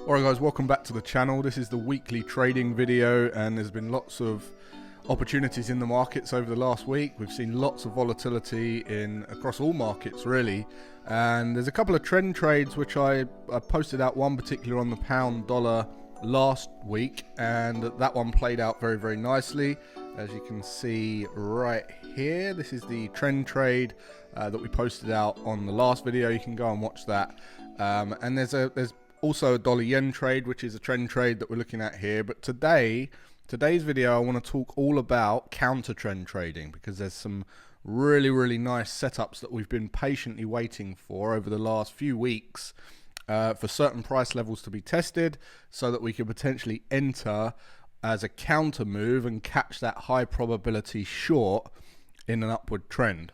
Alright guys, welcome back to the channel. This is the weekly trading video, and there's been lots of opportunities in the markets over the last week. We've seen lots of volatility across all markets really, and there's a couple of trend trades which I posted out, one particular on the pound dollar last week, and that one played out very nicely. As you can see right here, this is the trend trade that we posted out on the last video. You can go and watch that, and there's also a dollar yen trade, which is a trend trade that we're looking at here. But today's video, I want to talk all about counter trend trading, because there's some really nice setups that we've been patiently waiting for over the last few weeks for certain price levels to be tested, so that we can potentially enter as a counter move and catch that high probability short in an upward trend.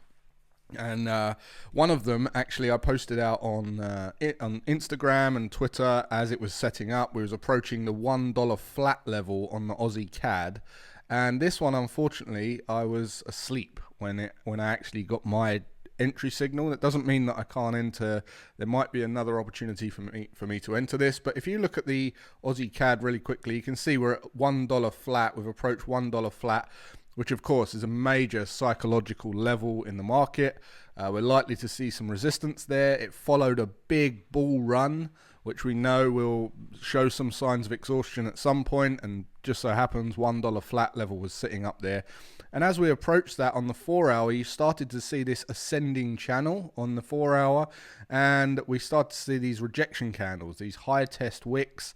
And one of them actually I posted out on Instagram and Twitter as it was setting up. We was approaching the $1 flat level on the AUDCAD, and this one, unfortunately, I was asleep when I actually got my entry signal. That doesn't mean that I can't enter. There might be another opportunity for me to enter this, but if you look at the AUDCAD really quickly, you can see we're at $1 flat. We've approached $1 flat, which of course is a major psychological level in the market. We're likely to see some resistance there. It followed a big bull run, which we know will show some signs of exhaustion at some point, and just so happens $1 flat level was sitting up there. And as we approached that on the 4 hour, you started to see this ascending channel on the 4 hour, and we start to see these rejection candles, these high test wicks.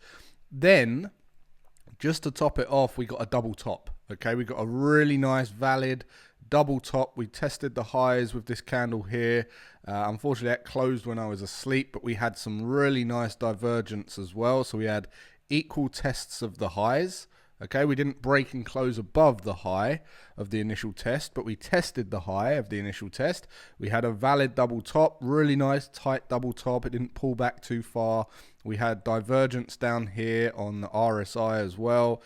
Then, just to top it off, we got a double top. Okay, we got a really nice valid double top. We tested the highs with this candle here. Unfortunately, that closed when I was asleep, but we had some really nice divergence as well. So we had equal tests of the highs. Okay, we didn't break and close above the high of the initial test, but we tested the high of the initial test. We had a valid double top, really nice tight double top. It didn't pull back too far. We had divergence down here on the RSI as well.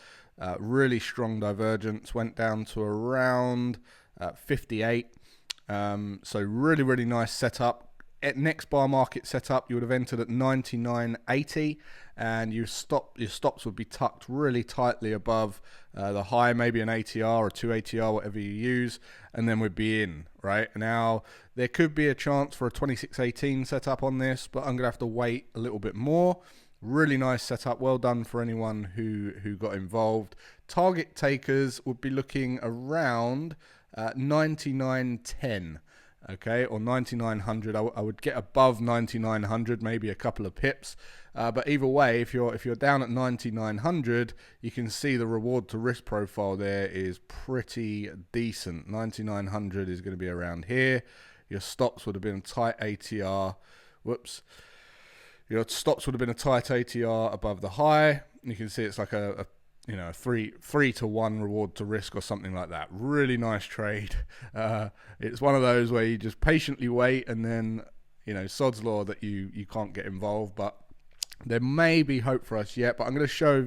Really strong divergence, went down to around 58. So really nice setup. At next bar market setup, you would have entered at 99.80, and your stops would be tucked really tightly above the high, maybe an ATR or 2 ATR, whatever you use, and then we'd be in. Right now, there could be a chance for a 26.18 setup on this, but I'm gonna have to wait a little bit more. Really nice setup, well done for anyone who got involved. Target takers would be looking around 99.10, okay, or 9900. I would get above 9900, maybe a couple of pips, but either way, if you're down at 9900, you can see the reward to risk profile there is pretty decent. 9900 is going to be around here. Your stops would have been a tight ATR. Your stops would have been a tight ATR above the high. You can see it's like a 3 to 1 reward to risk or something like that. Really nice trade. It's one of those where you just patiently wait, and then sod's law that you can't get involved. But there may be hope for us yet. But I'm going to share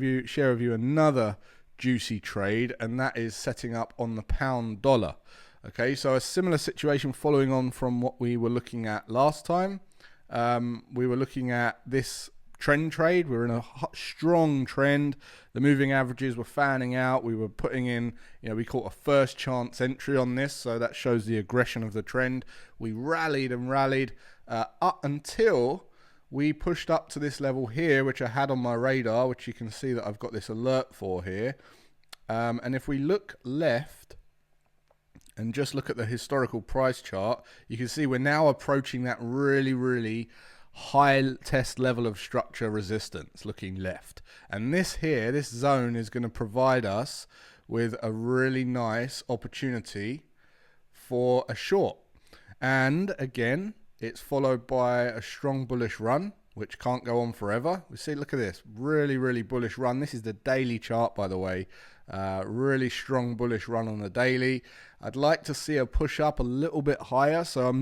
with you another juicy trade, and that is setting up on the pound dollar. Okay, so a similar situation following on from what we were looking at last time. We were looking at this trend trade. We were in a strong trend. The moving averages were fanning out. We were putting in, we caught a first chance entry on this, so that shows the aggression of the trend. We rallied and rallied up until we pushed up to this level here, which I had on my radar, which you can see that I've got this alert for here. And if we look left and just look at the historical price chart, you can see we're now approaching that really high test level of structure resistance looking left. And this zone is going to provide us with a really nice opportunity for a short. And again, it's followed by a strong bullish run, which can't go on forever. We see, look at this, really bullish run. This is the daily chart, by the way. Really strong bullish run on the daily. I'd like to see a push up a little bit higher, so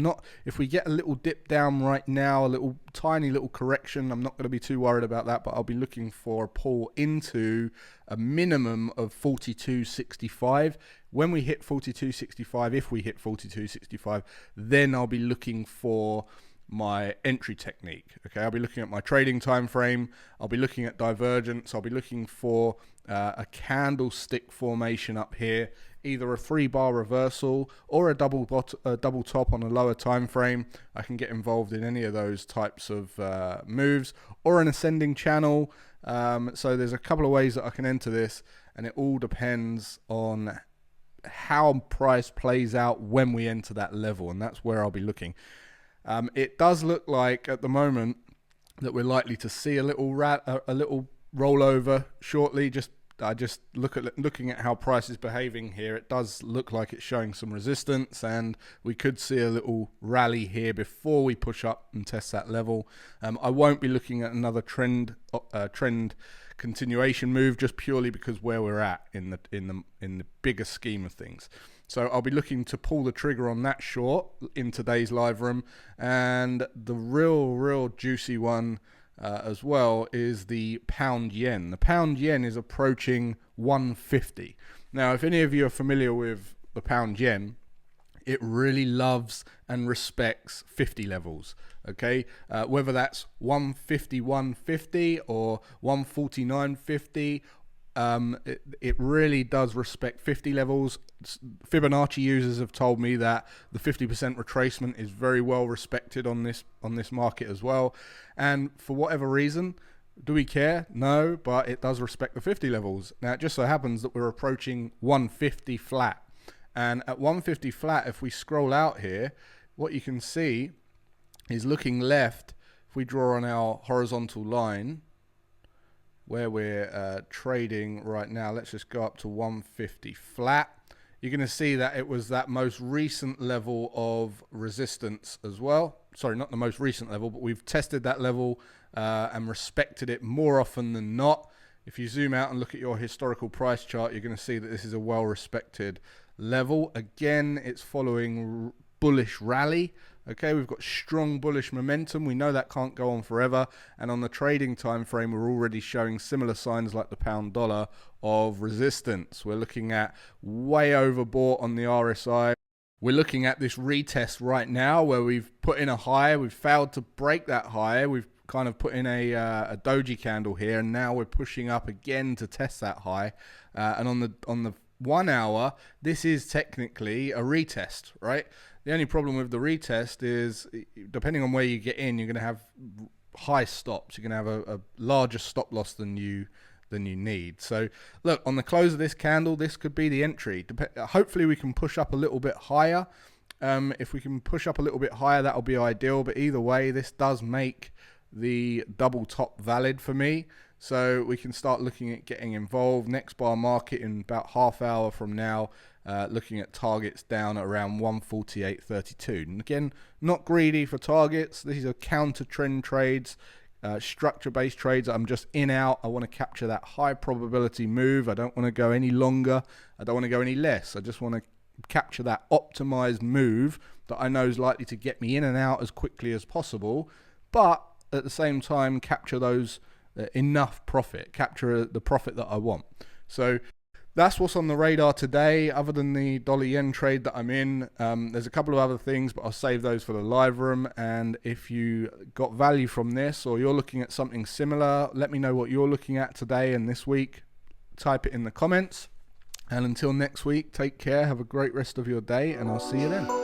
if we get a little dip down right now, a tiny little correction, I'm not going to be too worried about that, but I'll be looking for a pull into a minimum of 42.65. When we hit 42.65, if we hit 42.65, then I'll be looking for my entry technique. Okay, I'll be looking at my trading time frame, I'll be looking at divergence, I'll be looking for a candlestick formation up here, either a 3-bar reversal or a double top on a lower time frame. I can get involved in any of those types of moves, or an ascending channel. So there's a couple of ways that I can enter this, and it all depends on how price plays out when we enter that level, and that's where I'll be looking. It does look like at the moment that we're likely to see a little rollover shortly. Just looking at how price is behaving here, it does look like it's showing some resistance, and we could see a little rally here before we push up and test that level. I won't be looking at another trend continuation move, just purely because where we're at in the bigger scheme of things. So I'll be looking to pull the trigger on that short in today's live room, and the real juicy one as well is the pound yen. The pound yen is approaching 150. Now, if any of you are familiar with the pound yen, it really loves and respects 50 levels. Okay, whether that's 151.50 or 149.50. It really does respect 50 levels. Fibonacci users have told me that the 50% retracement is very well respected on this market as well. And for whatever reason, do we care? No, but it does respect the 50 levels. Now, it just so happens that we're approaching 150 flat. And at 150 flat, if we scroll out here, what you can see is, looking left, if we draw on our horizontal line, where we're trading right now, let's just go up to 150 flat. You're going to see that it was that most recent level of resistance as well. Sorry, not the most recent level, but we've tested that level and respected it more often than not. If you zoom out and look at your historical price chart, you're going to see that this is a well-respected level. Again, it's following bullish rally. Okay, we've got strong bullish momentum. We know that can't go on forever. And on the trading time frame, we're already showing similar signs like the pound dollar of resistance. We're looking at way overbought on the RSI. We're looking at this retest right now where we've put in a high. We've failed to break that high. We've kind of put in a doji candle here, and now we're pushing up again to test that high. And on the 1 hour, this is technically a retest, right? The only problem with the retest is, depending on where you get in, you're going to have high stops. You're going to have a larger stop loss than you need. So look, on the close of this candle, this could be the entry. Hopefully we can push up a little bit higher. If we can push up a little bit higher, that'll be ideal. But either way, this does make the double top valid for me. So we can start looking at getting involved. Next bar market in about half hour from now, looking at targets down at around 148.32. And again, not greedy for targets. These are counter trend trades, structure-based trades. I'm just in out. I want to capture that high probability move. I don't want to go any longer. I don't want to go any less. I just want to capture that optimized move that I know is likely to get me in and out as quickly as possible, but at the same time capture those enough profit, capture the profit that I want. So that's what's on the radar today. Other than the dollar yen trade that I'm in, there's a couple of other things, but I'll save those for the live room. And if you got value from this, or you're looking at something similar, let me know what you're looking at today and this week. Type it in the comments. And until next week, take care, have a great rest of your day, and I'll see you then.